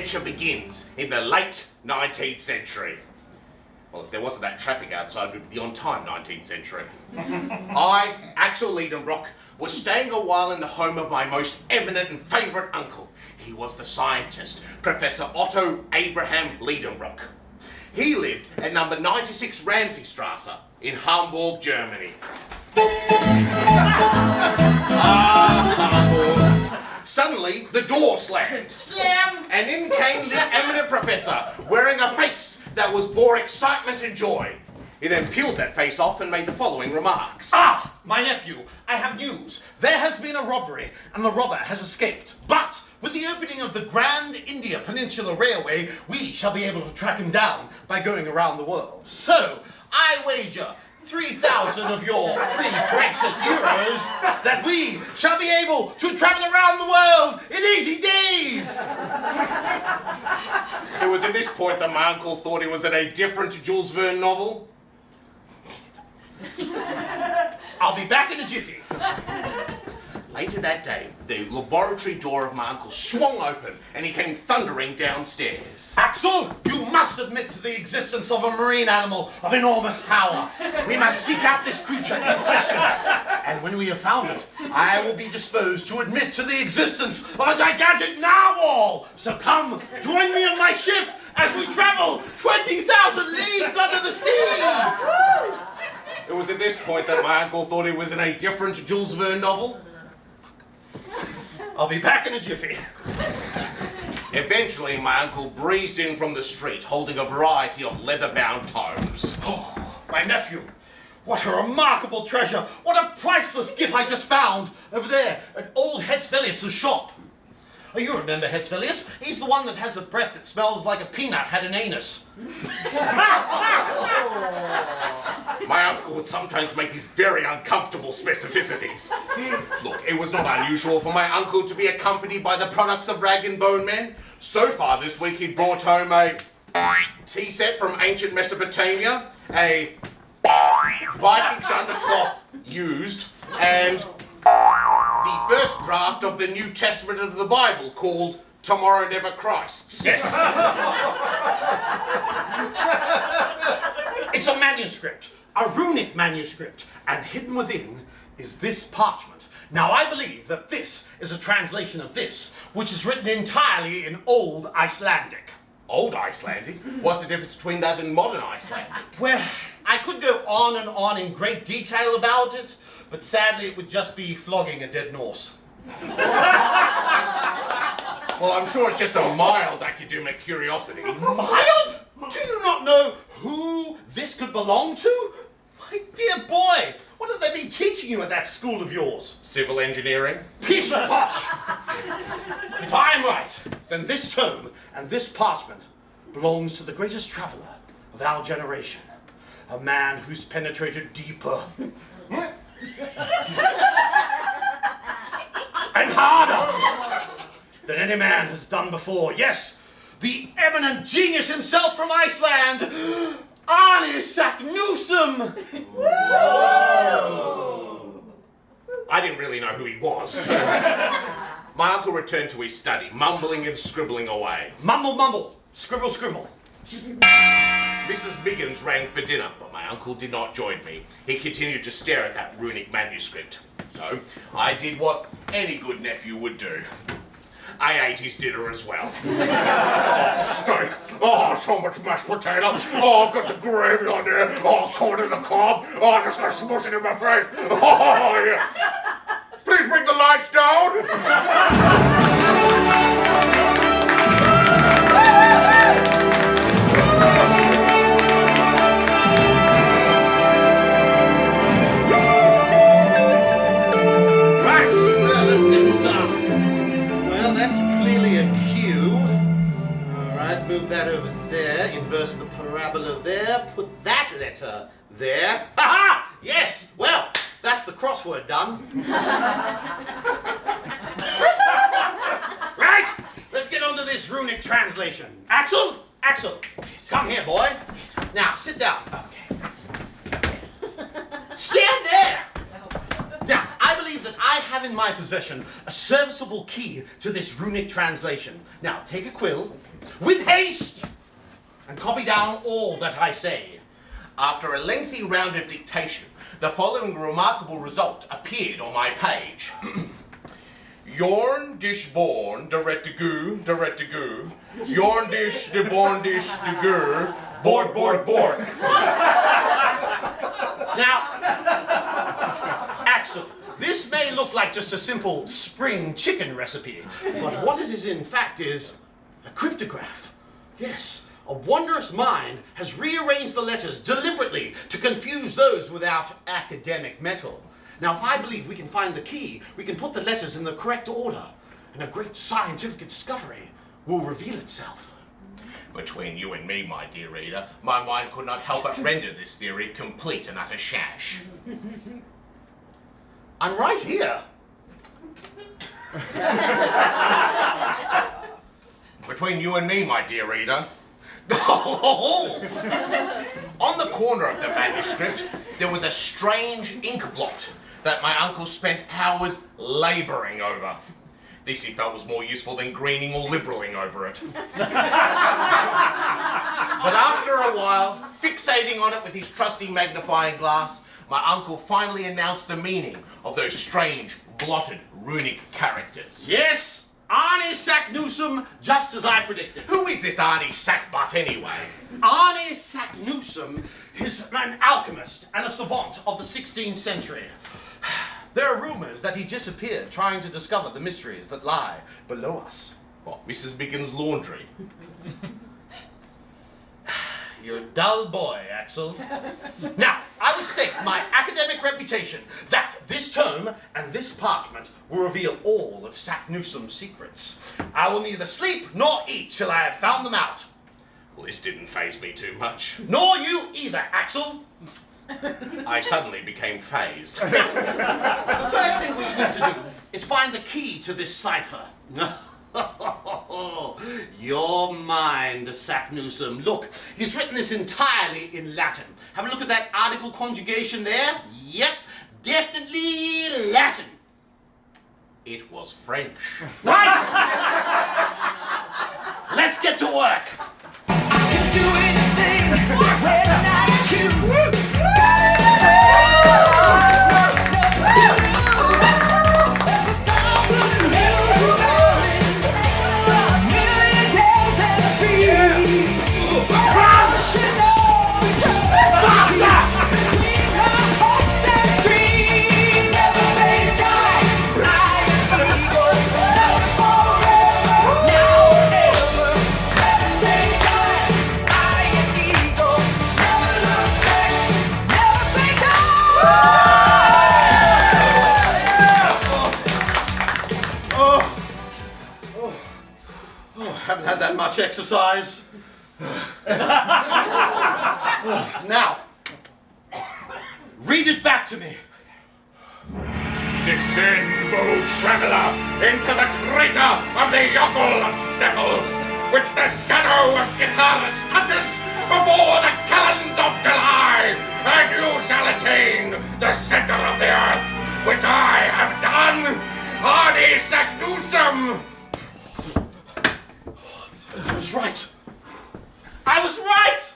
adventure begins in the late 19th century. Well, if there wasn't that traffic outside, we'd be the on-time 19th century. I, Axel Liedenbrock, was staying a while in the home of my most eminent and favourite uncle. He was the scientist, Professor Otto Abraham Liedenbrock. He lived at number 96 Ramseystrasse in Hamburg, Germany. Hamburg. Suddenly, the door slammed. Slam! And in came the eminent professor, wearing a face that was bore excitement and joy. He then peeled that face off and made the following remarks. Ah, my nephew, I have news. There has been a robbery, and the robber has escaped. But with the opening of the Grand India Peninsula Railway, we shall be able to track him down by going around the world. So, I wager 3,000 of your pre-Brexit euros that we shall be able to travel around the world in 80 days! It was at this point that my uncle thought he was in a different Jules Verne novel. I'll be back in a jiffy. Later that day, the laboratory door of my uncle swung open and he came thundering downstairs. Axel, you must admit to the existence of a marine animal of enormous power. We must seek out this creature in question. And when we have found it, I will be disposed to admit to the existence of a gigantic narwhal. So come, join me on my ship as we travel 20,000 leagues under the sea. It was at this point that my uncle thought he was in a different Jules Verne novel. I'll be back in a jiffy. Eventually, my uncle breezed in from the street, holding a variety of leather-bound tomes. Oh, my nephew, what a remarkable treasure. What a priceless gift I just found over there at old Hetzvelius' shop. Oh, you remember Hetzvelius? He's the one that has a breath that smells like a peanut had an anus. My uncle would sometimes make these very uncomfortable specificities. Look, it was not unusual for my uncle to be accompanied by the products of rag and bone men. So far this week he'd brought home a tea set from ancient Mesopotamia, a Vikings undercloth used, and the first draft of the New Testament of the Bible called Tomorrow Never Christ's. Yes. It's a manuscript, a runic manuscript, and hidden within is this parchment. Now I believe that this is a translation of this, which is written entirely in Old Icelandic. Old Icelandic? What's the difference between that and modern Icelandic? Well, I could go on and on in great detail about it, but sadly it would just be flogging a dead Norse. Well, I'm sure it's just a mild academic curiosity. Mild? Do you not know who this could belong to? My dear boy, what have they been teaching you at that school of yours? Civil engineering? Pish posh! If I am right, then this tome and this parchment belongs to the greatest traveller of our generation. A man who's penetrated deeper and harder than any man has done before. Yes, the eminent genius himself from Iceland, Arne Saknussemm. I didn't really know who he was. My uncle returned to his study, mumbling and scribbling away. Mumble, mumble, scribble, scribble. Mrs. Biggins rang for dinner, but my uncle did not join me. He continued to stare at that runic manuscript. So I did what any good nephew would do. I ate his dinner as well. Oh, steak. Oh, so much mashed potato. Oh, got the gravy on there. Oh, corn in the cob. Oh, I just got smush it in my face. Oh, yeah. Please bring the lights down. Move that over there, inverse the parabola there, put that letter there. Ha-ha! Yes! Well, that's the crossword done. Right! Let's get on to this runic translation. Axel? Axel, come here, boy. Now, sit down. Okay. Stand there! Now, I believe that I have in my possession a serviceable key to this runic translation. Now, take a quill with haste and copy down all that I say. After a lengthy round of dictation, the following remarkable result appeared on my page. Yorn dish born, direct to goo, direct to goo. Yorn dish, de born dish, de gur, bork, bork, bork. Now, Axel, this may look like just a simple spring chicken recipe, but what it is in fact is a cryptograph. Yes, a wondrous mind has rearranged the letters deliberately to confuse those without academic mettle. Now, if I believe we can find the key, we can put the letters in the correct order, and a great scientific discovery will reveal itself. Between you and me, my dear reader, my mind could not help but render this theory complete and utter shash. I'm right here. Between you and me, my dear reader. On the corner of the manuscript, there was a strange ink blot that my uncle spent hours labouring over. This he felt was more useful than greening or liberaling over it. But after a while, fixating on it with his trusty magnifying glass, my uncle finally announced the meaning of those strange, blotted, runic characters. Yes, Arnie Sack-Newsome, just as I predicted. Who is this Arnie Sackbutt anyway? Arnie Sack-Newsome is an alchemist and a savant of the 16th century. There are rumours that he disappeared trying to discover the mysteries that lie below us. What, Mrs. Biggins' laundry? You're a dull boy, Axel. Now, I would stake my academic reputation that this tome and this parchment will reveal all of Sack-Newsome's secrets. I will neither sleep nor eat till I have found them out. Well, this didn't faze me too much. Nor you either, Axel. I suddenly became phased. The first thing we need to do is find the key to this cipher. Your mind, Sack-Newsome. Look, he's written this entirely in Latin. Have a look at that article conjugation there. Yep, definitely Latin. It was French. Right! Let's get to work. I can do anything when I choose. Haven't had that much exercise. Now, read it back to me. Descend, bold traveller, into the crater of the yokel of Sniffles, which the shadow of Skitarus touches before the calends of July, and you shall attain the center of the earth, which I have done. Arnie Sack-Newsome! I was right. I was right!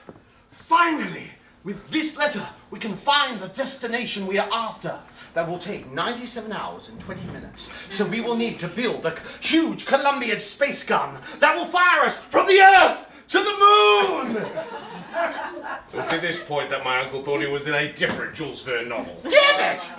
Finally, with this letter, we can find the destination we are after. That will take 97 hours and 20 minutes. So we will need to build a huge Columbian space gun that will fire us from the Earth to the moon! It was at this point that my uncle thought he was in a different Jules Verne novel. Damn it!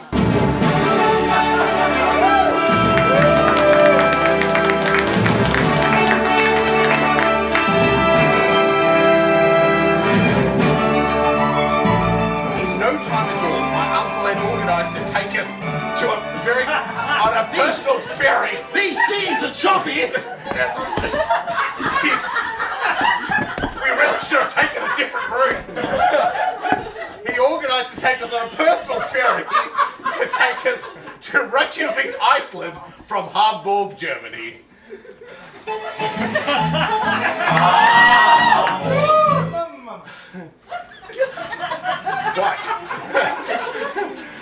To a very, on a personal ferry. These seas are choppy! We really should have taken a different route. He organised to take us on a personal ferry to take us to Reykjavik, Iceland from Hamburg, Germany. Right.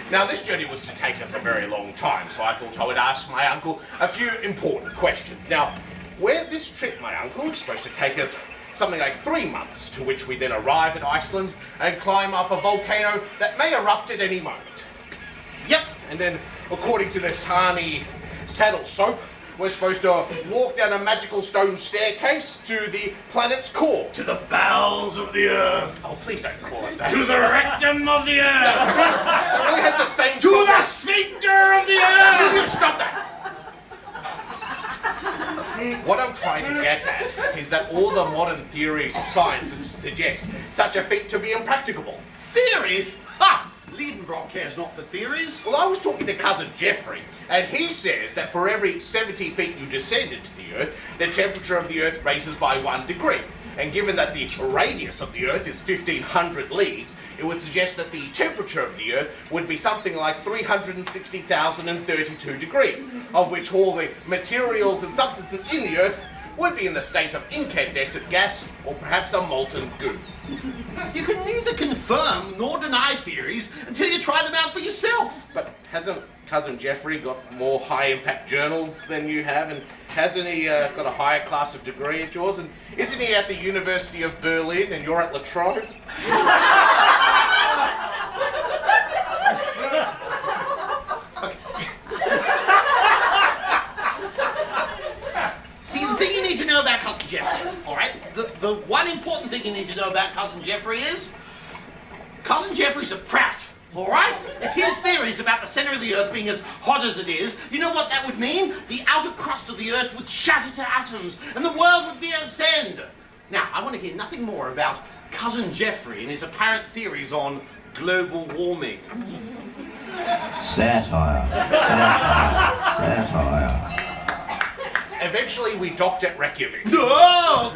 Now, this journey was to take us a very long time, so I thought I would ask my uncle a few important questions. Now, where this trip, my uncle, is supposed to take us something like 3 months, to which we then arrive at Iceland and climb up a volcano that may erupt at any moment. Yep, and then, according to this Hani saddle soap, we're supposed to walk down a magical stone staircase to the planet's core. To the bowels of the earth. Oh, please don't call it that. To the rectum of the earth. It really has the same... To the sphincter of the earth. You stop that! What I'm trying to get at is that all the modern theories of science suggest such a feat to be impracticable. Theories? Ha! Liedenbrock cares not for theories. Well, I was talking to cousin Jeffrey, and he says that for every 70 feet you descend into the Earth, the temperature of the Earth raises by 1 degree. And given that the radius of the Earth is 1,500 leagues, it would suggest that the temperature of the Earth would be something like 360,032 degrees, of which all the materials and substances in the Earth would be in the state of incandescent gas or perhaps a molten goo. You can neither confirm nor deny theories until you try them out for yourself. But hasn't cousin Jeffrey got more high-impact journals than you have, and hasn't he got a higher class of degree at yours, and isn't he at the University of Berlin and you're at La Trobe? See, the thing you need to know about cousin Jeffrey, all right? The one important thing you need to know about cousin Jeffrey is cousin Jeffrey's a prat. All right? If his theories about the center of the Earth being as hot as it is, you know what that would mean? The outer crust of the Earth would shatter to atoms, and the world would be at its end. Now, I want to hear nothing more about cousin Jeffrey and his apparent theories on global warming. Satire, satire, satire. Eventually, we docked at Reykjavik. No!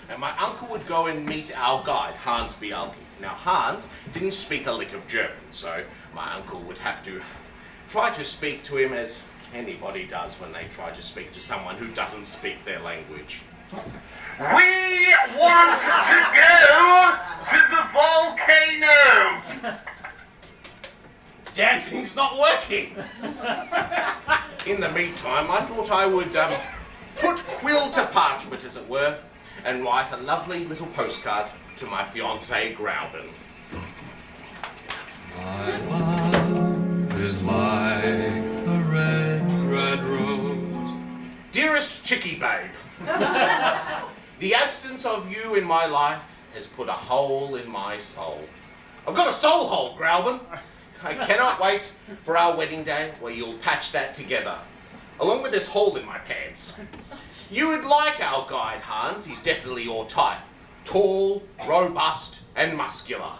And my uncle would go and meet our guide, Hans Bialki. Now, Hans didn't speak a lick of German, so my uncle would have to try to speak to him as anybody does when they try to speak to someone who doesn't speak their language. We want to go to the volcano! Damn thing's not working. In the meantime, I thought I would put quill to parchment, as it were, and write a lovely little postcard to my fiancée, Grauben. My love is like a red, red rose. Dearest Chicky Babe, the absence of you in my life has put a hole in my soul. I've got a soul hole, Grauben. I cannot wait for our wedding day where you'll patch that together, along with this hole in my pants. You would like our guide, Hans. He's definitely your type. Tall, robust, and muscular.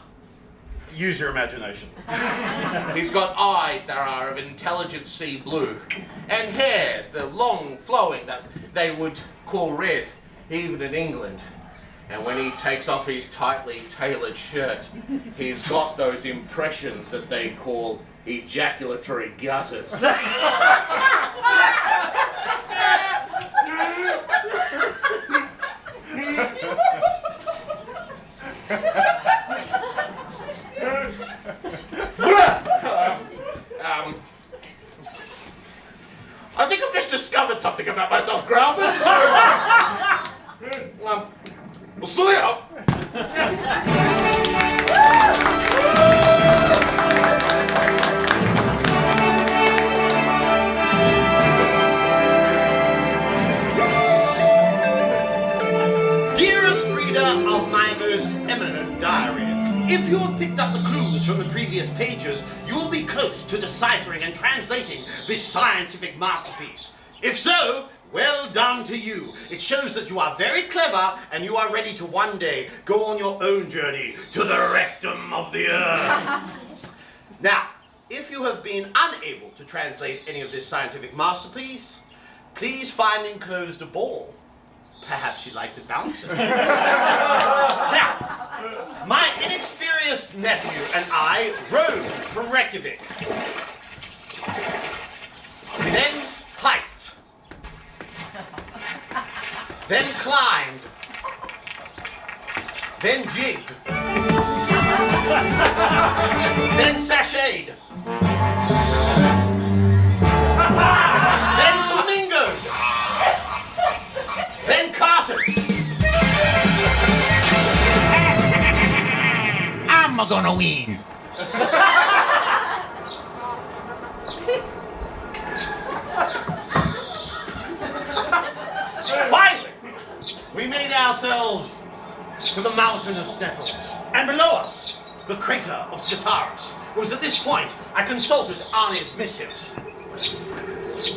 Use your imagination. He's got eyes that are of intelligent sea blue, and hair, the long flowing that they would call red, even in England. And when he takes off his tightly tailored shirt, he's got those impressions that they call ejaculatory gutters. I think I've just discovered something about myself, Grauben, so we'll see ya. Dearest reader of my most eminent diary, if you have picked up the clues from the previous pages, you will be close to deciphering and translating this scientific masterpiece. If so, well done to you. It shows that you are very clever and you are ready to one day go on your own journey to the rectum of the earth. Now, if you have been unable to translate any of this scientific masterpiece, please find enclosed a ball. Perhaps you'd like to bounce it. Now, my inexperienced nephew and I rode from Reykjavik. We then hiked. Then climbed. Then jigged. Then sashayed. Then flamingoed. gonna win. Finally, we made ourselves to the mountain of Sneffels, and below us, the crater of Scatarus. It was at this point I consulted Arnie's missives.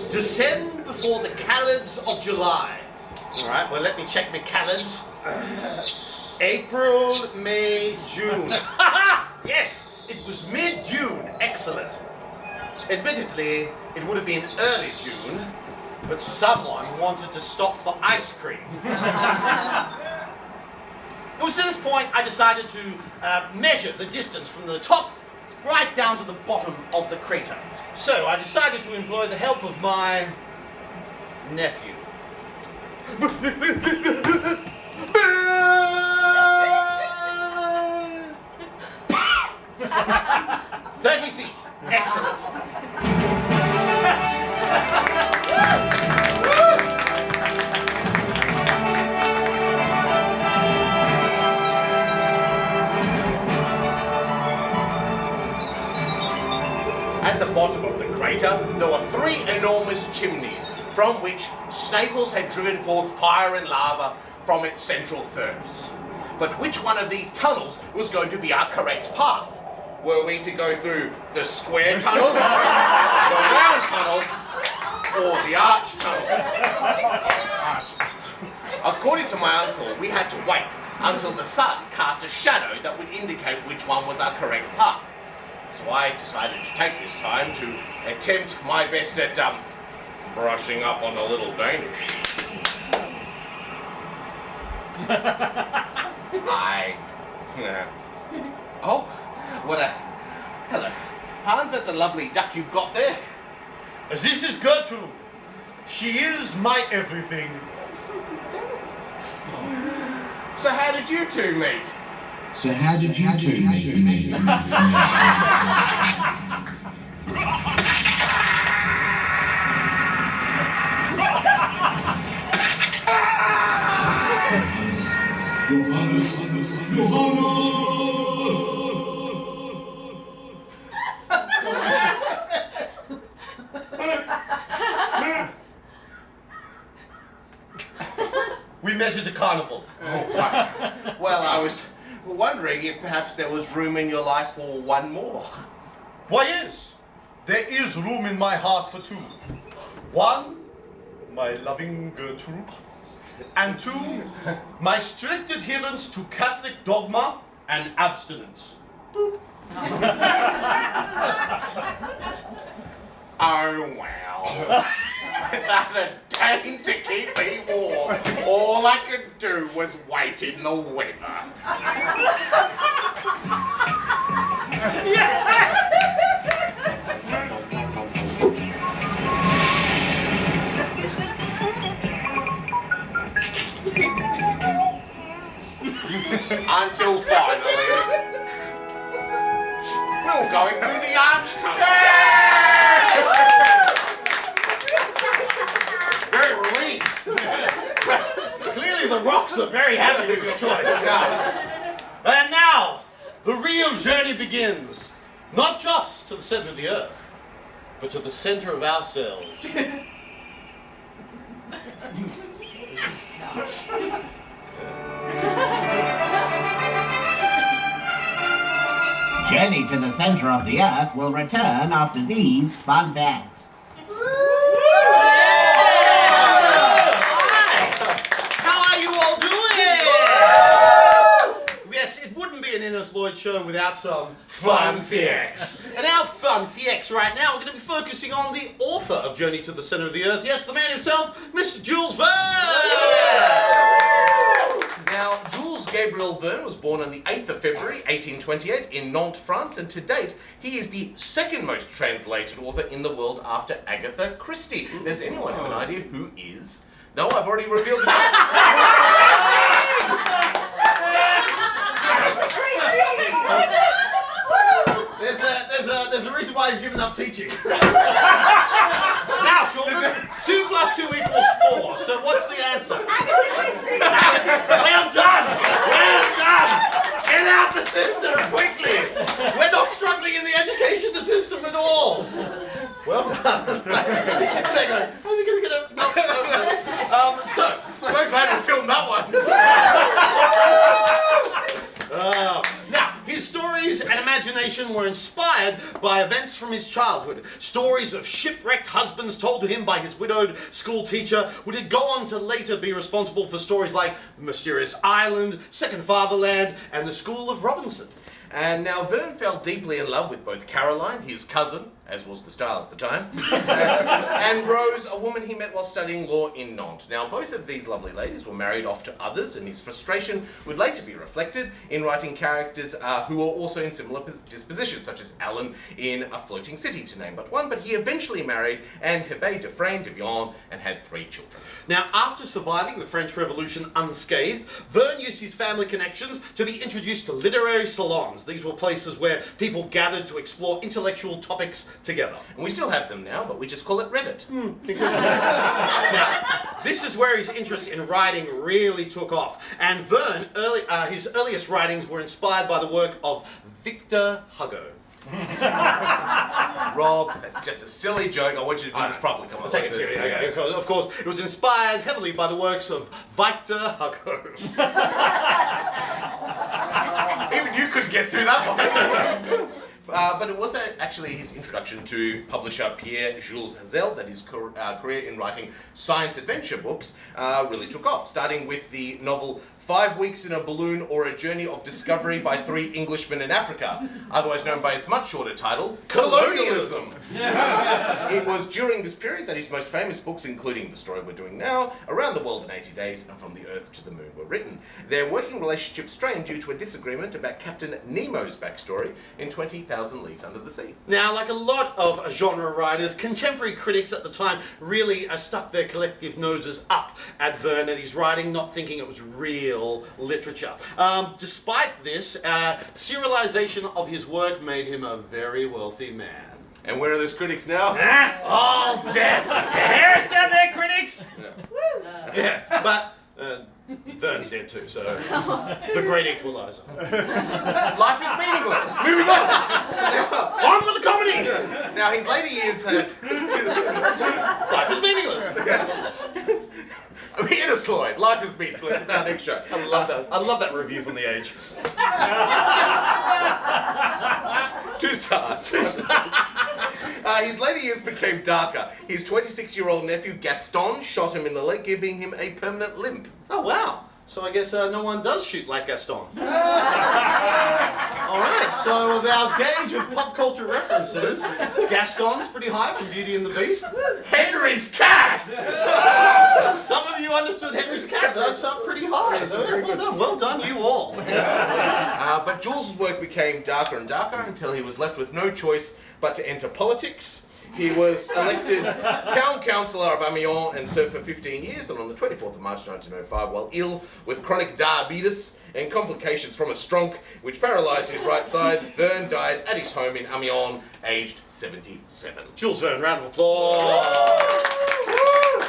Descend before the calids of July. All right, well, let me check my calids. April, May, June. Yes, it was mid-June. Excellent. Admittedly, it would have been early June, but someone wanted to stop for ice cream. It was at this point I decided to measure the distance from the top right down to the bottom of the crater. So I decided to employ the help of my nephew. 30 feet. Excellent. At the bottom of the crater, there were 3 enormous chimneys from which Snaffles had driven forth fire and lava from its central furnace. But which one of these tunnels was going to be our correct path? Were we to go through the square tunnel, the round tunnel, or the arch tunnel? According to my uncle, we had to wait until the sun cast a shadow that would indicate which one was our correct path. So I decided to take this time to attempt my best at brushing up on a little Danish. Oh, what a... Hello. Hans, that's a lovely duck you've got there. This is Gertrude. She is my everything. So how did you two meet? So how did you two meet? We measured the carnival. Oh, right. Well, I was wondering if perhaps there was room in your life for one more. Why, yes. There is room in my heart for 2. 1, my loving Gertrude. And 2, my strict adherence to Catholic dogma and abstinence. Oh, well. Without a dame to keep me warm, all I could do was wait in the weather. Until finally, we were going through the arch tunnel. Very relieved. Clearly the rocks are very happy with your choice. And now, the real journey begins. Not just to the center of the earth, but to the center of ourselves. Journey to the center of the earth will return after these fun facts. How are you all doing? Yes, it wouldn't be an Innes Lloyd show without some fun facts. And our fun facts right now, we're going to be focusing on the author of Journey to the Center of the Earth. Yes, the man himself, Mr. Jules Verne. Now, Jules Gabriel Verne was born on the 8th of February, 1828 in Nantes, France, and to date, he is the second most translated author in the world after Agatha Christie. Does anyone have an idea who is? No, I've already revealed the There's a reason why you've given up teaching. Now, children, 2 + 2 = 4. So what's the answer? Well done! Well done! Get out the system quickly! We're not struggling in the education system at all. Well done. They go, how's he going to get a... No. So glad we filmed that one. Now, his stories and imagination were inspired by events from his childhood. Stories of shipwrecked husbands told to him by his widowed school teacher would go on to later be responsible for stories like The Mysterious Island, Second Fatherland, and The School of Robinson. And now Vern fell deeply in love with both Caroline, his cousin, as was the style at the time, and Rose, a woman he met while studying law in Nantes. Now, both of these lovely ladies were married off to others, and his frustration would later be reflected in writing characters who were also in similar dispositions, such as Alan in A Floating City, to name but one. But he eventually married Anne Hebe de Freyne de Vion and had 3 children. Now, after surviving the French Revolution unscathed, Vern used his family connections to be introduced to literary salons. These were places where people gathered to explore intellectual topics together. And we still have them now, but we just call it Reddit. Now, this is where his interest in writing really took off. And Vern, his earliest writings were inspired by the work of Victor Hugo. Rob, that's just a silly joke. I want you to do this properly. Come on, Take it seriously. Okay. Of course, it was inspired heavily by the works of Victor Hugo. Even you couldn't get through that one. But it was actually his introduction to publisher Pierre-Jules Hazel that his career in writing science adventure books really took off, starting with the novel 5 Weeks in a Balloon or A Journey of Discovery by 3 Englishmen in Africa, otherwise known by its much shorter title, Colonialism. It was during this period that his most famous books, including the story we're doing now, Around the World in 80 Days and From the Earth to the Moon, were written. Their working relationship strained due to a disagreement about Captain Nemo's backstory in 20,000 Leagues Under the Sea. Now, like a lot of genre writers, contemporary critics at the time really stuck their collective noses up at Vern and his writing, not thinking it was real literature. Despite this, serialization of his work made him a very wealthy man. And where are those critics now? All dead. Hear us down there, critics? Yeah, but Vern's dead too, so the great equalizer. Life is meaningless. Moving on. On with the comedy. Now, his later years had... Life is meaningless. Hit us, Lloyd. Life is meaningless. It's our next show. I love that. I love that review from The Age. 2 stars. 2 stars. His later years became darker. His 26-year-old nephew Gaston shot him in the leg, giving him a permanent limp. Oh, wow. So I guess no one does shoot like Gaston. Alright, so with our gauge of pop culture references, Gaston's pretty high from Beauty and the Beast. Henry's cat! Some of you understood Henry's cat, that's up pretty high. So well done, you all. But Jules' work became darker and darker until he was left with no choice but to enter politics. He was elected town councillor of Amiens and served for 15 years, and on the 24th of March 1905, while ill with chronic diabetes and complications from a stroke which paralysed his right side, Vern died at his home in Amiens, aged 77. Jules Verne, round of applause.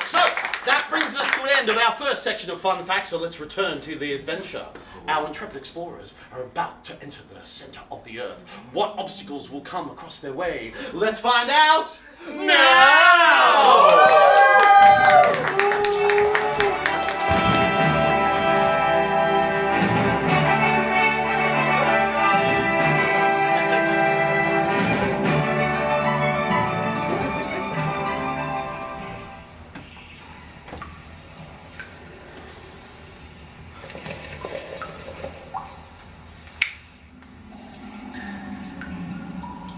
So, that brings us to an end of our first section of fun facts, so let's return to the adventure. Our intrepid explorers are about to enter the center of the earth. What obstacles will come across their way? Let's find out now!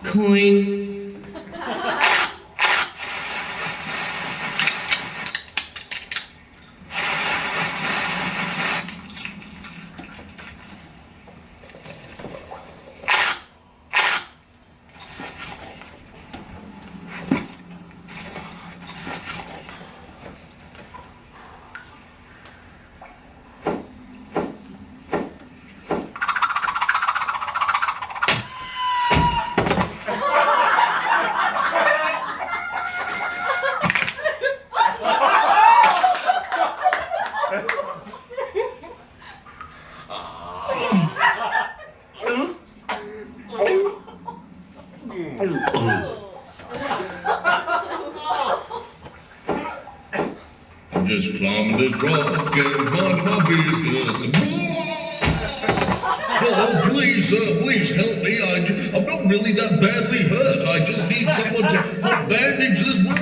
Coin. I'm just climbing this rock and minding my business. Oh, please help me. I'm not really that badly hurt. I just need someone to help bandage this rock.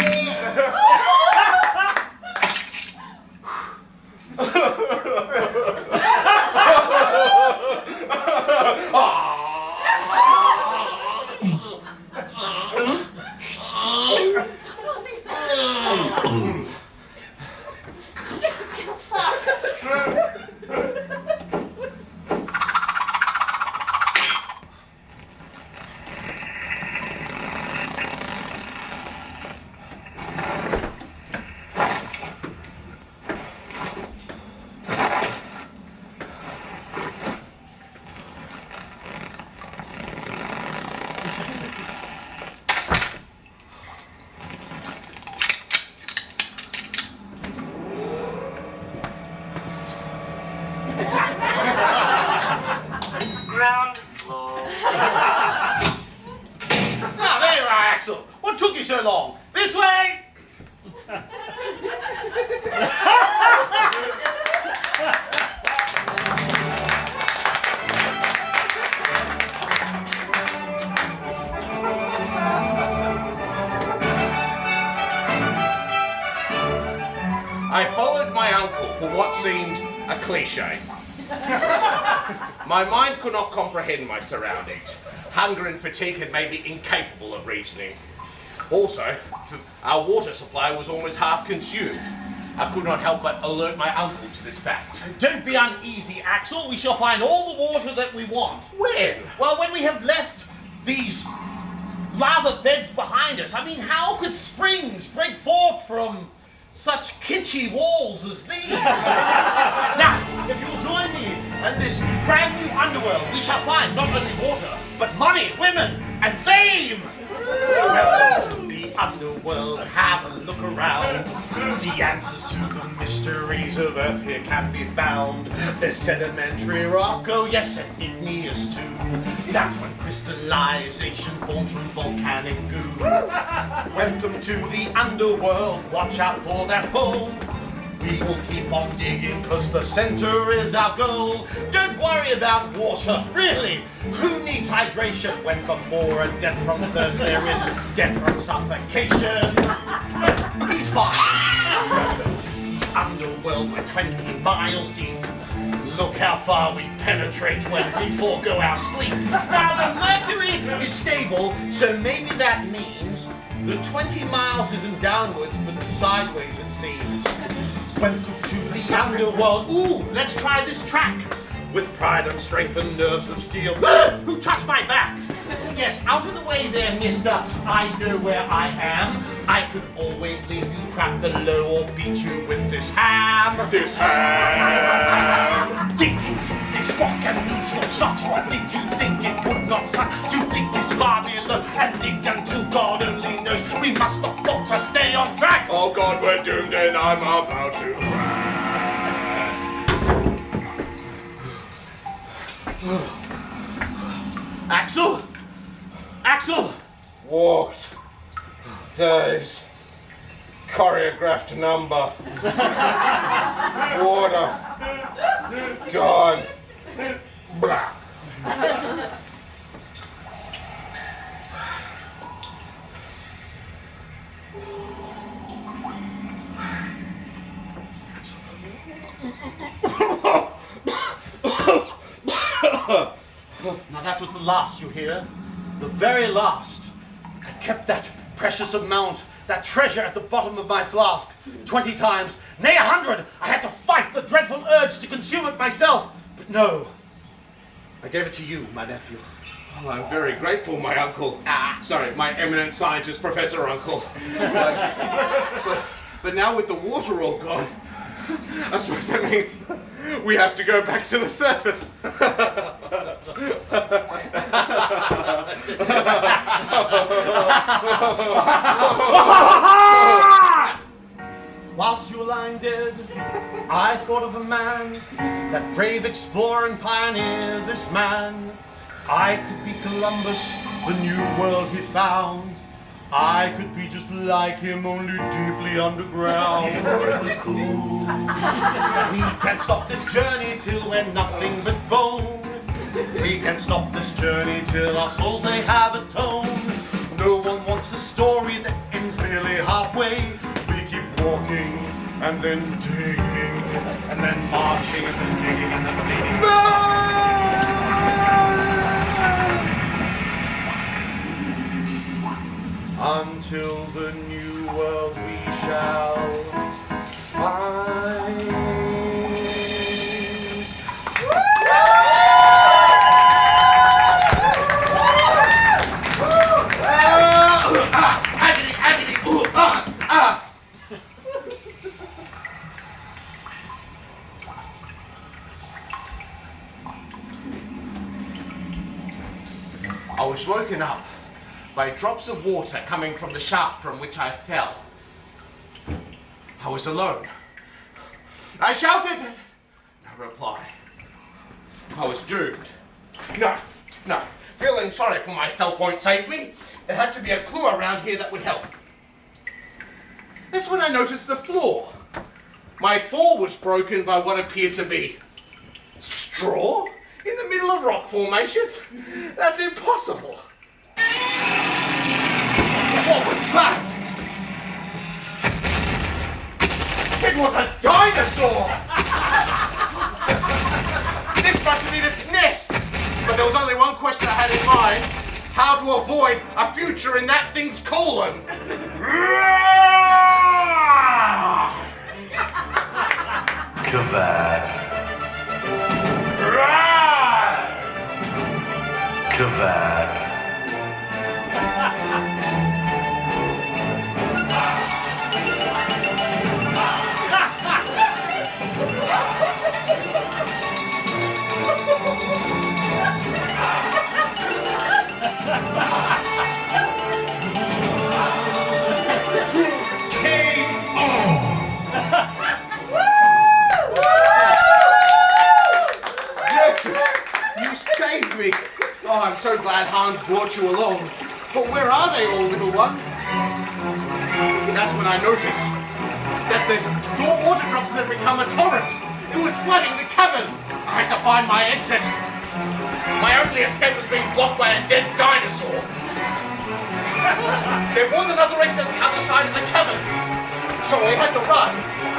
Ground floor. Ah, there you are, Axel. What took you so long? This way! I followed my uncle for what seemed a cliche. My mind could not comprehend my surroundings. Hunger and fatigue had made me incapable of reasoning. Also, our water supply was almost half consumed. I could not help but alert my uncle to this fact. Don't be uneasy, Axel. We shall find all the water that we want. When? Well, when we have left these lava beds behind us. I mean, how could springs break forth from such kitschy walls as these? Now, if you'll join me in this brand new underworld, we shall find not only water, but money, women, and fame! Welcome to the underworld, have a look around. The answers to the mysteries of Earth here can be found. There's sedimentary rock, oh yes, and igneous too. That's when crystallization forms from volcanic goo. Welcome to the underworld, watch out for that hole. We will keep on digging cause the center is our goal. Don't worry about water, really. Who needs hydration when before a death from thirst there is death from suffocation? He's fine. Welcome to the underworld, we're 20 miles deep. Look how far we penetrate when we forego our sleep. Now the mercury is stable, so maybe that means the 20 miles isn't downwards but sideways it seems. Welcome to the underworld. Ooh, let's try this track. With pride and strength and nerves of steel. Who touched my back? Yes, out of the way there, mister. I know where I am. I could always leave you trapped below or beat you with this ham. This ham! Digging through this rock and lose your socks. What did you think it would not suck to dig this far below and dig until God only knows we must not falter, stay on track. Oh God, we're doomed and I'm about to crash. Axel? Axel? Walked. Days. Choreographed number. Water. God. Blah. Now that was the last, you hear? The very last. I kept that precious amount, that treasure at the bottom of my flask. 20 times, nay 100, I had to fight the dreadful urge to consume it myself. But no, I gave it to you, my nephew. Oh, I'm very grateful, my uncle. Sorry, my eminent scientist, Professor Uncle. But now with the water all gone, I suppose that means we have to go back to the surface. Whilst you were lying dead, I thought of a man, that brave explorer and pioneer, this man. I could be Columbus, the new world he found. I could be just like him, only deeply underground. It was cool. We can't stop this journey till we're nothing but bone. We can't stop this journey till our souls they have atoned. No one wants a story that ends merely halfway. We keep walking and then digging and then marching and then digging and then bleeding. Until the new world we shall find. Agony, ooh, I was woken up by drops of water coming from the shaft from which I fell. I was alone. I shouted. No reply. I was doomed. No. Feeling sorry for myself won't save me. There had to be a clue around here that would help. That's when I noticed the floor. My fall was broken by what appeared to be straw in the middle of rock formations. That's impossible. What was that? It was a dinosaur! This must have been its nest! But there was only one question I had in mind. How to avoid a future in that thing's colon. Come back. Come back. You saved me! Oh, I'm so glad Hans brought you along. But where are they all, little one? That's when I noticed that the raw water drops had become a torrent. It was flooding the cavern. I had to find my exit. My only escape was being blocked by a dead dinosaur. There was another exit on the other side of the cavern, so I had to run.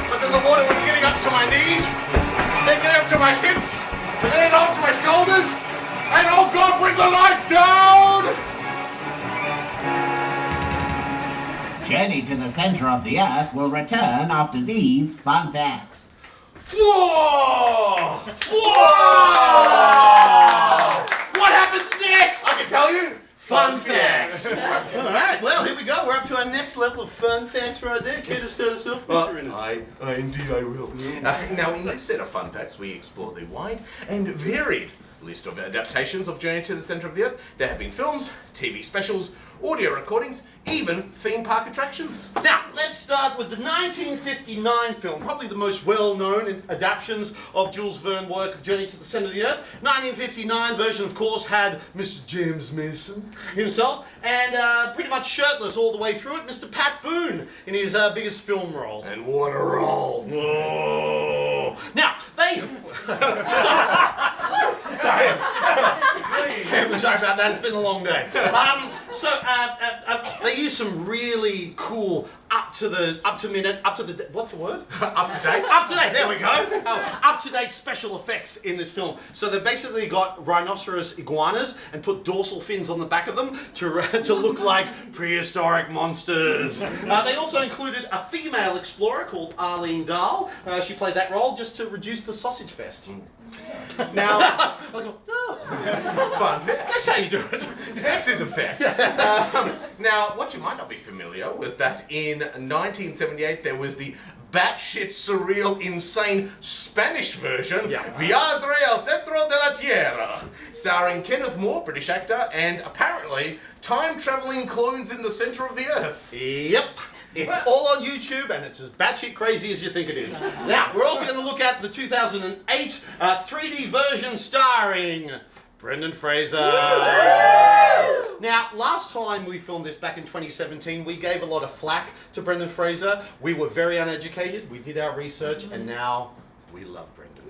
But then the water was getting up to my knees, then getting up to my hips, and then up to my shoulders, and oh God, bring the lights down! Journey to the center of the Earth will return after these fun facts. Whoa! What happens next? I can tell you. Fun facts. All right, well, here we go. We're up to our next level of fun facts right there. Care to start us off, Mr. Innes? Indeed I will. Now, in this set of fun facts, we explore the wide and varied list of adaptations of Journey to the Center of the Earth. There have been films, TV specials, audio recordings, even theme park attractions. Now, let's start with the 1959 film, probably the most well-known adaptations of Jules Verne's work of Journey to the Center of the Earth. 1959 version, of course, had Mr. James Mason himself, and pretty much shirtless all the way through it, Mr. Pat Boone in his biggest film role. And what a role! Oh. Now, they... Terribly sorry about that, it's been a long day. They used some really cool up to date, there we go. Up to date special effects in this film. So they basically got rhinoceros iguanas and put dorsal fins on the back of them to look like prehistoric monsters. They also included a female explorer called Arlene Dahl. She played that role just to reduce the sausage fest. Now, Fun fact. That's how you do it. sexism fact. Now, what you might not be familiar was that in 1978 there was the batshit surreal, insane Spanish version, Viadre al Centro de la Tierra, starring Kenneth More, British actor, and apparently time-traveling clones in the center of the earth. Yep. It's all on YouTube and it's as batshit crazy as you think it is. Now, we're also going to look at the 2008 3D version starring Brendan Fraser. Now, Now, last time we filmed this back in 2017, we gave a lot of flack to Brendan Fraser. We were very uneducated, we did our research, and now we love Brendan.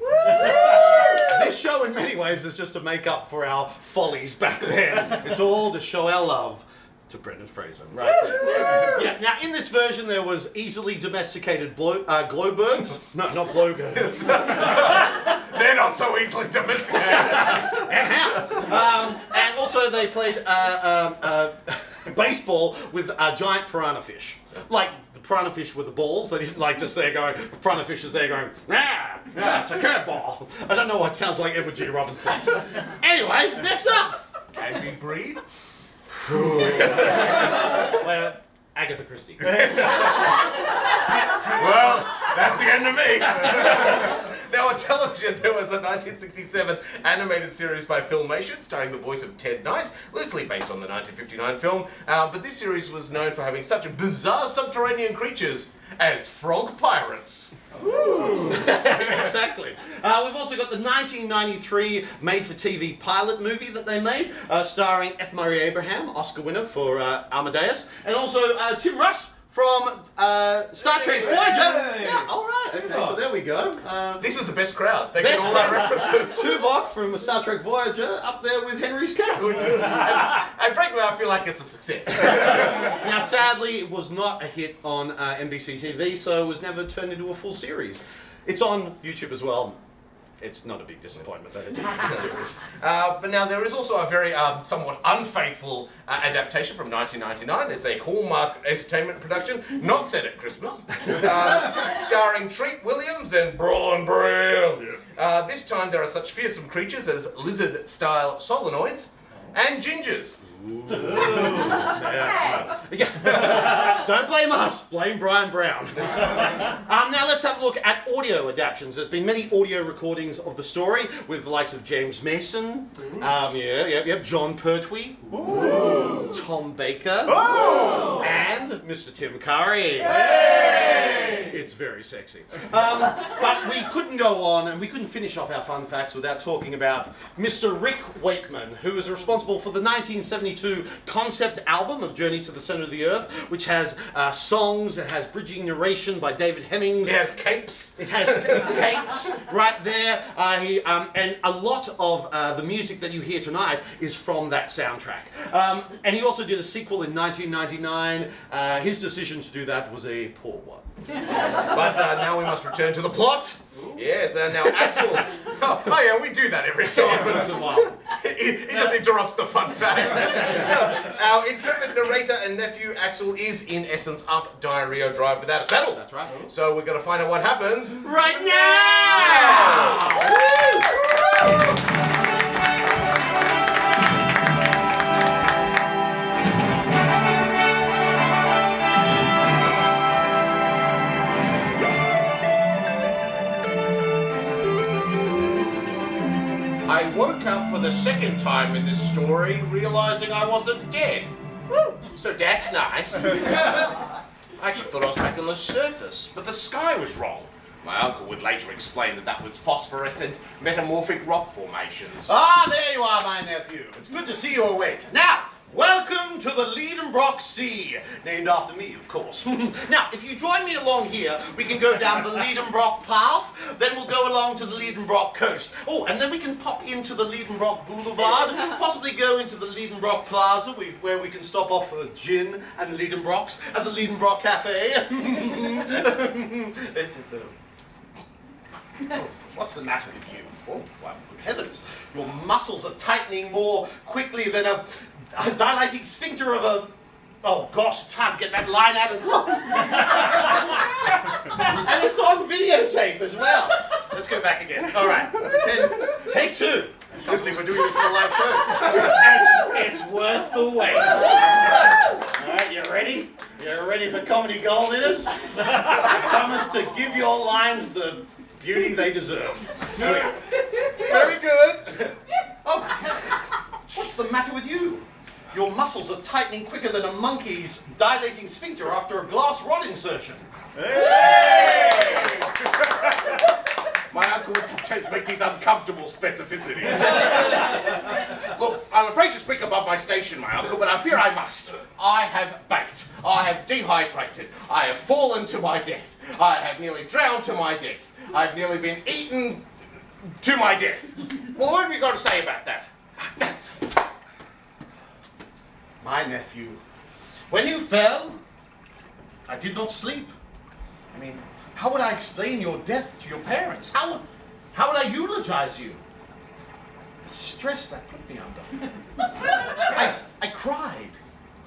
This show, in many ways, is just to make up for our follies back then. It's all to show our love to Brendan Fraser. Right there. Yeah, now, in this version, there was easily domesticated glowbirds. No, not blowbirds. They're not so easily domesticated. And also they played baseball with giant piranha fish. Like the piranha fish with the balls. They didn't like just there going, the piranha fish is there going, it's a curveball. I don't know what sounds like Edward G. Robinson. Anyway, next up. Can we breathe? Well, Agatha Christie. Well, that's the end of me. Now, on television, there was a 1967 animated series by Filmation starring the voice of Ted Knight, loosely based on the 1959 film. But this series was known for having such bizarre subterranean creatures as frog pirates. Exactly. We've also got the 1993 made-for-TV pilot movie that they made, starring F. Murray Abraham, Oscar winner for Amadeus, and also Tim Russ from Star Trek Voyager. Yeah, all right. Okay, so there we go. This is the best crowd. They get all our references. Tuvok from Star Trek Voyager up there with Henry's cat. And frankly, I feel like it's a success. Now, sadly, it was not a hit on NBC TV, so it was never turned into a full series. It's on YouTube as well. It's not a big disappointment that it didn't get a series. But now there is also a very somewhat unfaithful adaptation from 1999. It's a Hallmark Entertainment production, not set at Christmas, starring Treat Williams and Braun Brown. This time there are such fearsome creatures as lizard-style solenoids and gingers. Yeah. Don't blame us, blame Brian Brown. Now let's have a look at audio adaptions. There's been many audio recordings of the story with the likes of James Mason, John Pertwee, Tom Baker, and Mr. Tim Curry. It's very sexy. But we couldn't go on and we couldn't finish off our fun facts without talking about Mr. Rick Wakeman, who is responsible for the 1972 concept album of Journey to the Center of the Earth, which has songs, it has bridging narration by David Hemmings. It has capes. It has capes right there. And a lot of the music that you hear tonight is from that soundtrack. And he also did a sequel in 1999. His decision to do that was a poor one. But now we must return to the plot. Yes, now Axel. Oh yeah, we do that every so often. It just interrupts the fun facts. Our intrepid narrator and nephew Axel is, in essence, up diarrhea drive without a saddle. That's right. So we're going to find out what happens right now! I woke up for the second time in this story, realizing I wasn't dead. So that's nice. I actually thought I was back on the surface, but the sky was wrong. My uncle would later explain that was phosphorescent metamorphic rock formations. Ah, there you are, my nephew. It's good to see you awake. Now, welcome to the Liedenbrock Sea, named after me, of course. Now, if you join me along here, we can go down the Liedenbrock path, then we'll go along to the Liedenbrock coast. Oh, and then we can pop into the Liedenbrock Boulevard, possibly go into the Liedenbrock Plaza, where we can stop off for gin and Liedenbrocks at the Liedenbrock Cafe. Oh, what's the matter with you? Oh, well, good heavens. Your muscles are tightening more quickly than a dilating sphincter of a... Oh gosh, it's hard to get that line out of the top. And it's on videotape as well. Let's go back again. All right, pretend. Take two. This thing, we're doing this in a live show. It's worth the wait. All right, you ready? You ready for comedy gold, Idders? I promise to give your lines the beauty they deserve. Very good. Oh, what's the matter with you? Your muscles are tightening quicker than a monkey's dilating sphincter after a glass rod insertion. Hey! My uncle would sometimes make these uncomfortable specificities. Look, I'm afraid to speak above my station, my uncle, but I fear I must. I have baked. I have dehydrated. I have fallen to my death. I have nearly drowned to my death. I've nearly been eaten to my death. Well, what have you got to say about that? That's... My nephew, when you fell, I did not sleep. I mean, how would I explain your death to your parents? How would I eulogize you? The stress that put me under. I cried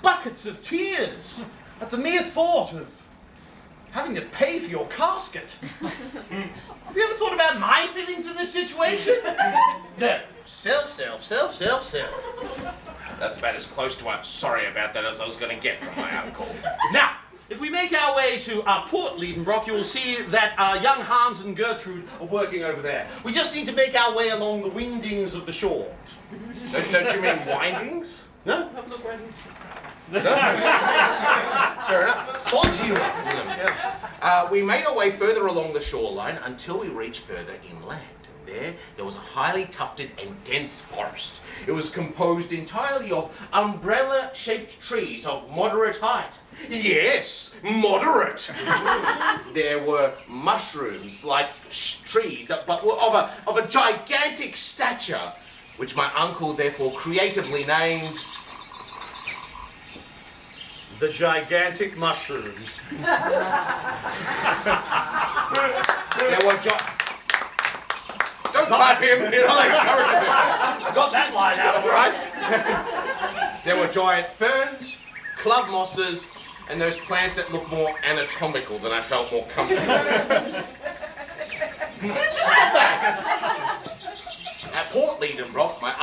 buckets of tears at the mere thought of having to pay for your casket. Have you ever thought about my feelings in this situation? No. Self. That's about as close to a sorry about that as I was going to get from my uncle. Now, if we make our way to Port Liedenbrock, you'll see that young Hans and Gertrude are working over there. We just need to make our way along the windings of the shore. Don't you mean windings? No? Have a look right here. Fair enough. On to you. Yeah. We made our way further along the shoreline until we reached further inland. There was a highly tufted and dense forest. It was composed entirely of umbrella-shaped trees of moderate height. Yes, moderate. There were mushrooms like trees, but were of a gigantic stature, which my uncle therefore creatively named The gigantic mushrooms. There were Don't clap him, it only encourages him. I got that line out, all right? There were giant ferns, club mosses, and those plants that look more anatomical than I felt more comfortable with. Stop that! At Port Liedenbrock, my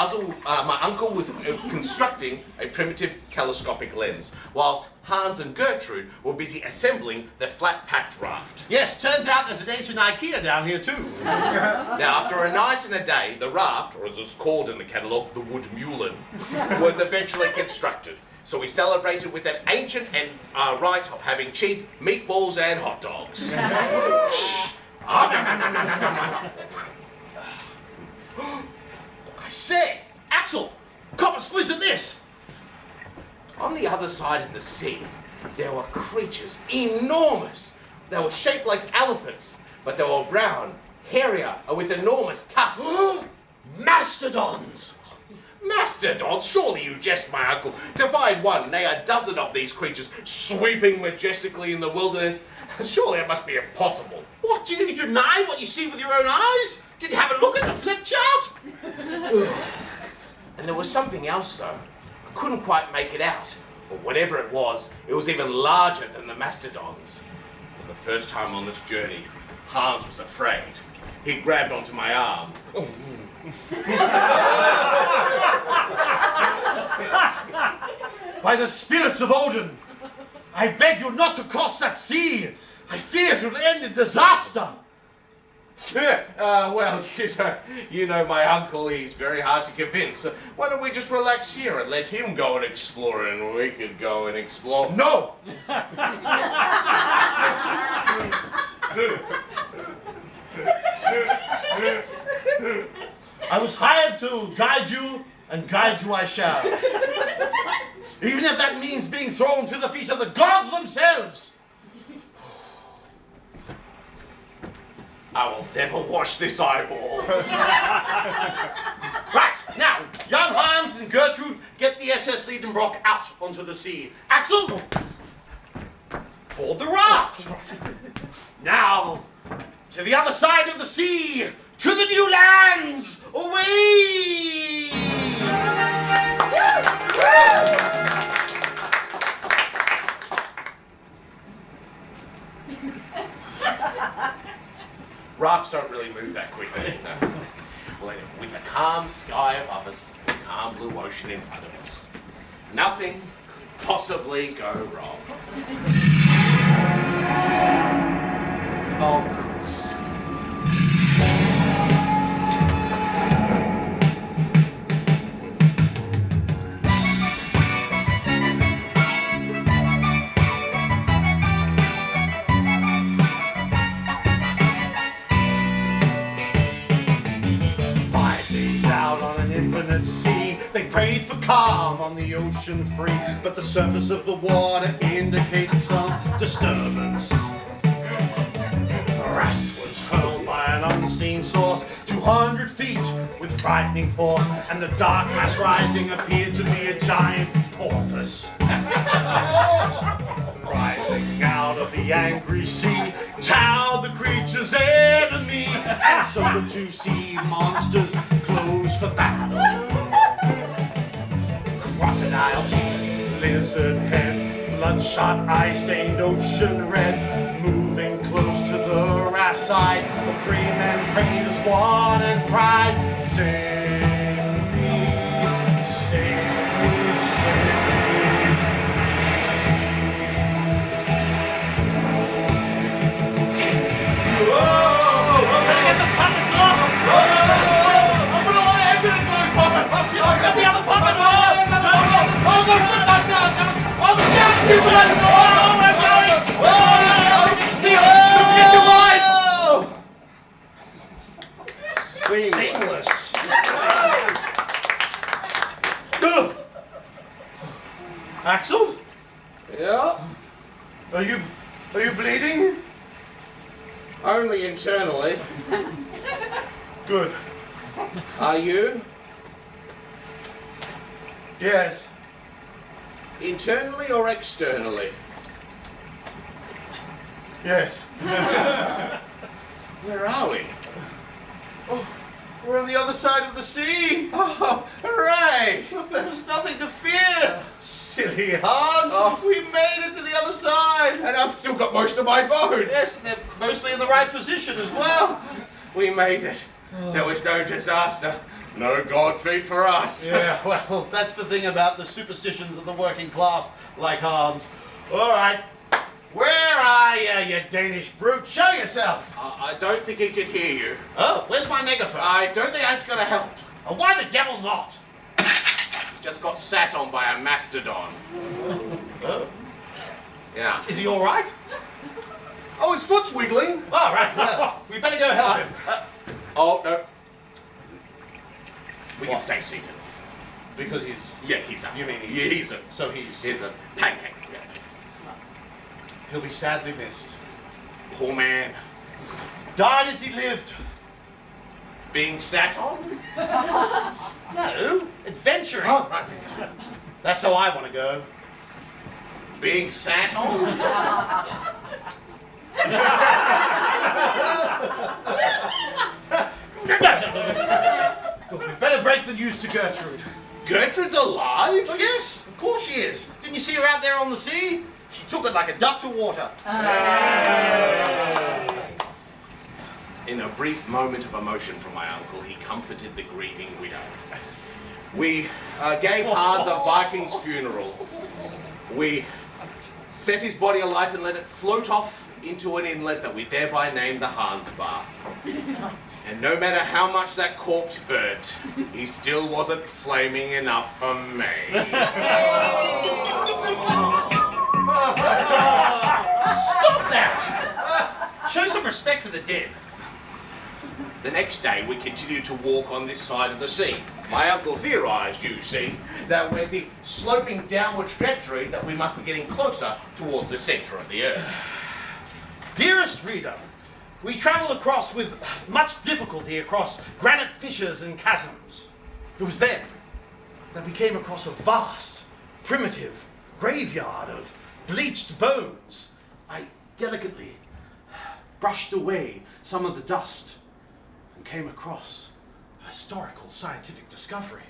uncle was constructing a primitive telescopic lens, whilst Hans and Gertrude were busy assembling the flat-packed raft. Yes, turns out there's an ancient IKEA down here too. Now, after a night and a day, the raft, or as it's called in the catalogue, the Woodmullen, was eventually constructed. So we celebrated with that ancient and rite of having cheap meatballs and hot dogs. I say, Axel, cop a squiz at this. On the other side of the sea, there were creatures enormous. They were shaped like elephants, but they were brown, hairier, and with enormous tusks. Mastodons! Mastodons? Surely you jest, my uncle. To find one, nay, a dozen of these creatures sweeping majestically in the wilderness, surely it must be impossible. What, do you deny what you see with your own eyes? Did you have a look at the flip chart? And there was something else, though. I couldn't quite make it out. But whatever it was even larger than the mastodons. For the first time on this journey, Hans was afraid. He grabbed onto my arm. By the spirits of Odin, I beg you not to cross that sea. I fear it will end in disaster. Well, you know my uncle, he's very hard to convince. So why don't we just relax here and let him go and explore, and we could go and explore? No! I was hired to guide you, and guide you I shall. Even if that means being thrown to the feet of the gods themselves. I will never wash this eyeball. Right, now, young Hans and Gertrude, get the SS Liedenbrock out onto the sea. Axel, board the raft. Now, to the other side of the sea, to the new lands, away! Rafts don't really move that quickly. No. Well, anyway, with the calm sky above us, the calm blue ocean in front of us, nothing could possibly go wrong. Of course. Sea, they prayed calm on the ocean free, but the surface of the water indicated some disturbance. The raft was hurled by an unseen source 200 feet with frightening force, and the dark mass rising appeared to be a giant porpoise. Rising out of the angry sea, towered the creature's enemy, and so the two sea monsters closed for battle. Crocodile teeth, lizard head, bloodshot eye stained ocean red, moving close to the raft side, the three men prayed as one and cried, "Save me, save me, save me." Seamless. Axel? Yeah? Are you bleeding? Only internally. Good. Are you? Yes. Internally or externally? Yes. Where are we? Oh, we're on the other side of the sea. Oh, hooray! There's nothing to fear. Silly Hans. Oh. We made it to the other side. And I've still got most of my bones. Yes, they're mostly in the right position as well. We made it. There was no disaster. No God feed for us. Yeah, well, that's the thing about the superstitions of the working class, like Hans. All right. Where are you Danish brute? Show yourself. I don't think he could hear you. Oh, where's my megaphone? I don't think that's gonna help. Why the devil not? Just got sat on by a mastodon. Oh. Yeah. Is he all right? Oh, his foot's wiggling. All right, well, we better go help him. Oh, no. We can stay seated. Because he's... Yeah, he's up. You mean Yeah, he's a... So he's... He's a pancake. Yeah. He'll be sadly missed. Poor man. Died as he lived. Being sat on? No, adventuring. Oh, right. That's how I want to go. Being sat on? We better break the news to Gertrude. Gertrude's alive? Oh, yes, of course she is. Didn't you see her out there on the sea? She took it like a duck to water. In a brief moment of emotion from my uncle, he comforted the grieving widow. We gave Hans a Viking's funeral. We set his body alight and let it float off into an inlet that we thereby named the Hans Bar. And no matter how much that corpse burnt, he still wasn't flaming enough for me. Stop that! Show some respect for the dead. The next day, we continued to walk on this side of the sea. My uncle theorized, you see, that with the sloping downward trajectory that we must be getting closer towards the center of the earth. Dearest reader, we travel across with much difficulty across granite fissures and chasms. It was then that we came across a vast, primitive graveyard of bleached bones. I delicately brushed away some of the dust and came across a historical scientific discovery.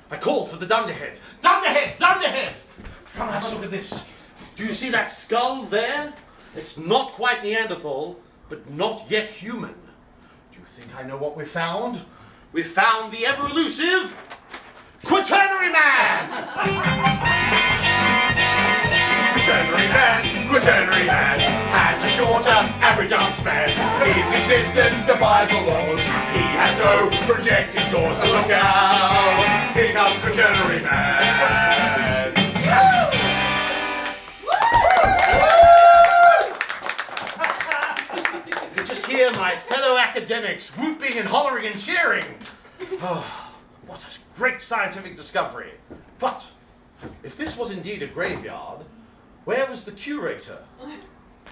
I called for the dunderhead. Dunderhead! Dunderhead! Come have a look at this. Do you see that skull there? It's not quite Neanderthal, but not yet human. Do you think I know what we found? We found the ever-elusive Quaternary Man! Quaternary man, has a shorter average arm span. His existence defies all laws. He has no projected doors to look out. Here comes Quaternary man. You can just hear my fellow academics whooping and hollering and cheering. Oh, what a great scientific discovery. But if this was indeed a graveyard, where was the curator?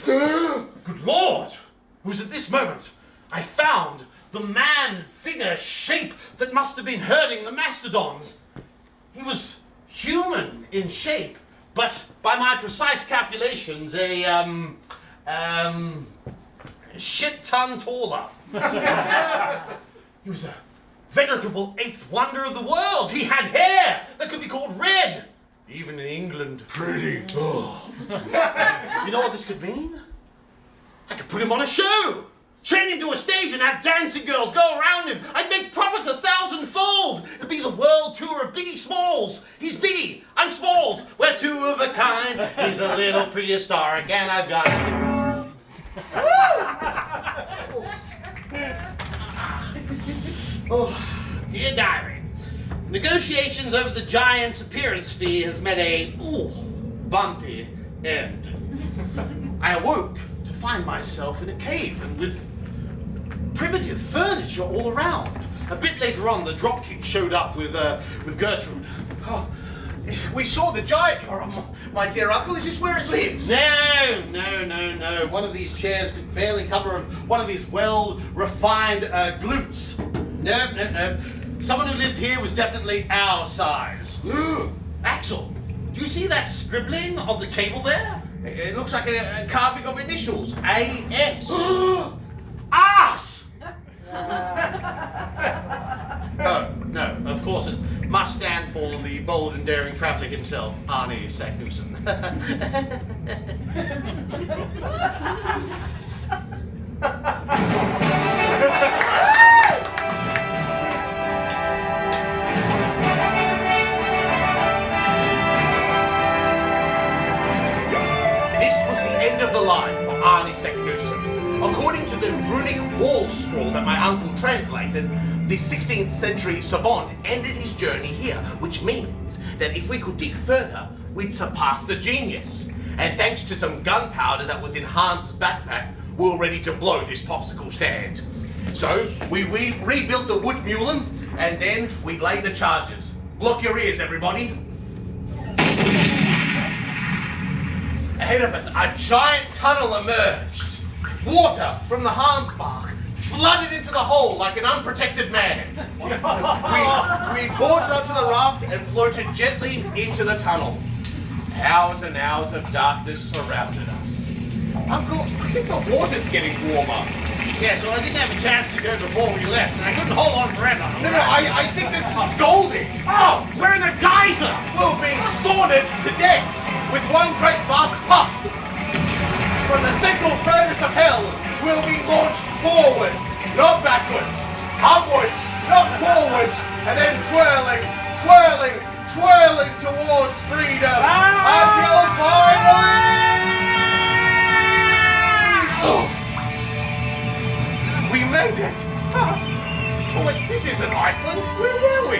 Good Lord! It was at this moment I found the man-figure shape that must have been herding the mastodons. He was human in shape, but by my precise calculations, a shit-ton taller. He was a veritable eighth wonder of the world. He had hair that could be called red. Even in England. Pretty. Oh. You know what this could mean? I could put him on a show. Chain him to a stage and have dancing girls go around him. I'd make profits 1,000-fold. It'd be the world tour of Biggie Smalls. He's Biggie. I'm Smalls. We're two of a kind. He's a little prehistoric and I've got it. Oh, dear diary. Negotiations over the Giant's appearance fee has met a bumpy end. I awoke to find myself in a cave and with primitive furniture all around. A bit later on, the dropkick showed up with Gertrude. Oh, we saw the giant, my dear uncle. Is this where it lives? No. One of these chairs could barely cover one of his well-refined glutes. No. Someone who lived here was definitely our size. Axel, do you see that scribbling on the table there? It looks like a carving of initials. A.S. Ass! No, of course it must stand for the bold and daring traveller himself, Arnie Saknussemm. Of the line for Arnie Saknussemm. According to the runic wall scroll that my uncle translated, the 16th century savant ended his journey here, which means that if we could dig further, we'd surpass the genius. And thanks to some gunpowder that was in Hans' backpack, we were ready to blow this popsicle stand. So we rebuilt the wood mulin, and then we laid the charges. Block your ears, everybody. Ahead of us, a giant tunnel emerged. Water from the Hans bark flooded into the hole like an unprotected man. We boarded onto the raft and floated gently into the tunnel. Hours and hours of darkness surrounded us. Uncle, I think the water's getting warmer. Yes, well, I didn't have a chance to go before we left, and I couldn't hold on forever. No, I think it's scalding. Oh, we're in a geyser! We're being sauntered to death with one great vast puff. From the central furnace of hell, we'll be launched forwards, not backwards. Upwards, not forwards. And then twirling towards freedom. Until finally... We made it! Oh, wait, this isn't Iceland. Where were we?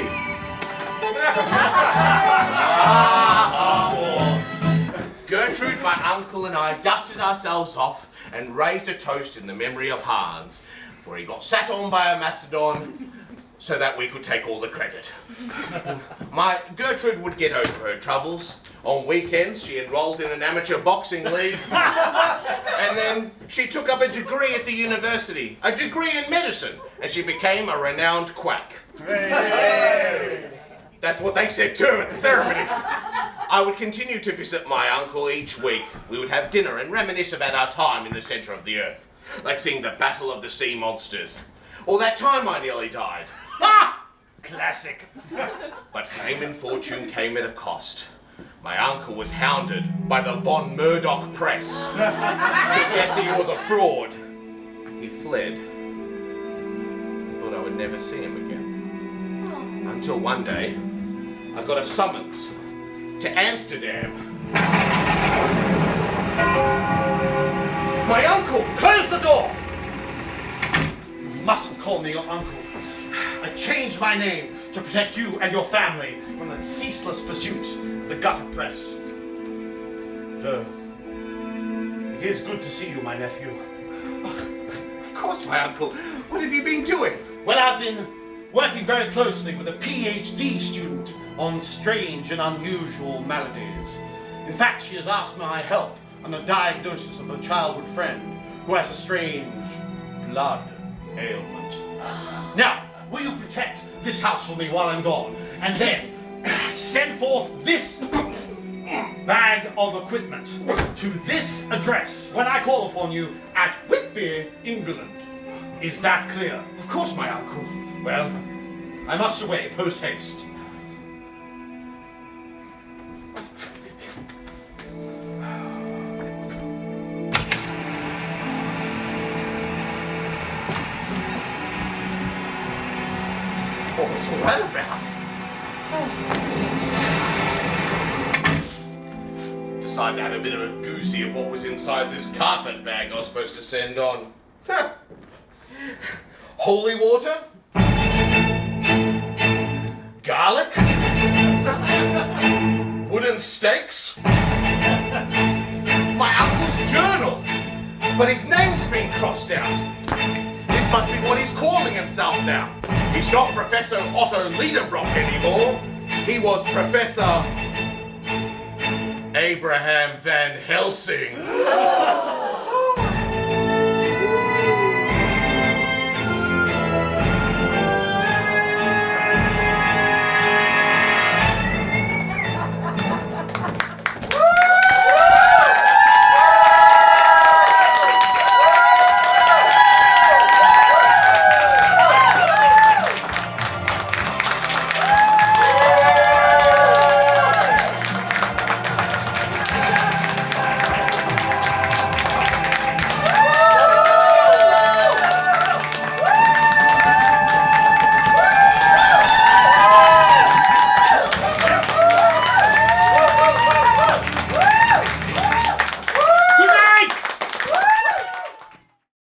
Gertrude, my uncle, and I dusted ourselves off and raised a toast in the memory of Hans, for he got sat on by a mastodon so that we could take all the credit. My Gertrude would get over her troubles. On weekends, she enrolled in an amateur boxing league. And then she took up a degree at the university, a degree in medicine, and she became a renowned quack. That's what they said too at the ceremony. I would continue to visit my uncle each week. We would have dinner and reminisce about our time in the centre of the earth, like seeing the Battle of the Sea Monsters, or that time I nearly died. Ha! Classic. But fame and fortune came at a cost. My uncle was hounded by the Von Murdoch press, suggesting he was a fraud. He fled. I thought I would never see him again. Until one day, I got a summons to Amsterdam. My uncle! Close the door! You mustn't call me your uncle. I changed my name to protect you and your family from the ceaseless pursuit of the gutter press. It is good to see you, my nephew. Of course, my uncle. What have you been doing? Well, I've been working very closely with a PhD student on strange and unusual maladies. In fact, she has asked my help on a diagnosis of a childhood friend who has a strange blood ailment. Now, will you protect this house for me while I'm gone? And then send forth this bag of equipment to this address when I call upon you at Whitby, England. Is that clear? Of course, my uncle. Well, I must away post haste. What was all that about? Decided to have a bit of a goosey of what was inside this carpet bag I was supposed to send on. Huh. Holy water? Garlic? Wooden stakes? My uncle's journal! But his name's been crossed out. This must be what he's calling himself now. He's not Professor Otto Liederbrock anymore. He was Professor Abraham Van Helsing.